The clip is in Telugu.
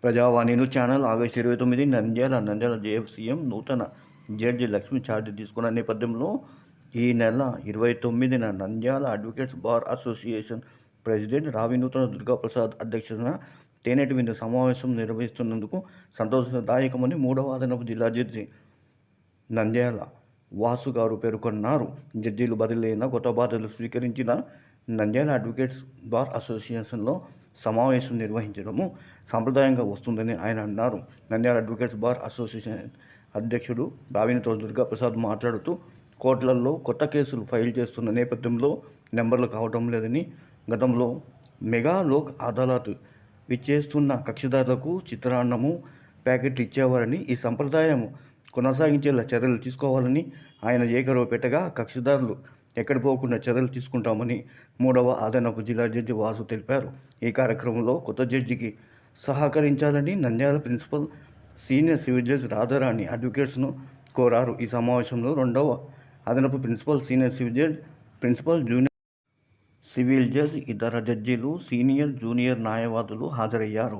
ప్రజావాణి news channel August 29 Nandyal JFCM నూతన జడ్జి లక్ష్మి ఛార్జ్ తీసుకున్న నేపథ్యంలో ఈ నెల 29న Nandyal advocates bar association president Ravi నూతన దుర్గాప్రసాద్ అధ్యక్షతన తేనెటి విందు సమావేశం నిర్వహిస్తున్నందుకు సంతోషదాయకమని 3వ అదనపు జిల్లా జడ్జి నంద్యాల వాసు గారు పేర్కొన్నారు. జడ్జీలు బదిలైన కొత్త బాధ్యతలు స్వీకరించిన నంద్యాల అడ్వకేట్స్ బార్ అసోసియేషన్లో సమావేశం నిర్వహించడము సాంప్రదాయంగా వస్తుందని ఆయన అన్నారు. నంద్యాల అడ్వకేట్స్ బార్ అసోసియేషన్ అధ్యక్షుడు రావినూతన దుర్గాప్రసాద్ మాట్లాడుతూ కోర్టులలో కొత్త కేసులు ఫైల్ చేస్తున్న నేపథ్యంలో నెంబర్లు కావటం లేదని, గతంలో మెగా లోక్ అదాలత్ విచ్చేస్తున్న కక్షిదారులకు చిత్రాన్నము ప్యాకెట్లు ఇచ్చేవారని, ఈ సంప్రదాయం కొనసాగించేలా చర్యలు తీసుకోవాలని ఆయన ఏకరవ పెట్టగా కక్షిదారులు ఎక్కడి పోకుండా చర్యలు తీసుకుంటామని 3వ అదనపు జిల్లా జడ్జి వాసు తెలిపారు. ఈ కార్యక్రమంలో కొత్త జడ్జికి సహకరించాలని Nandyal principal senior civil judge Radharani అడ్వకేట్స్ను కోరారు. ఈ సమావేశంలో 2వ అదనపు principal senior civil judge, principal junior civil judge, ఇతర జడ్జీలు, సీనియర్ జూనియర్ న్యాయవాదులు హాజరయ్యారు.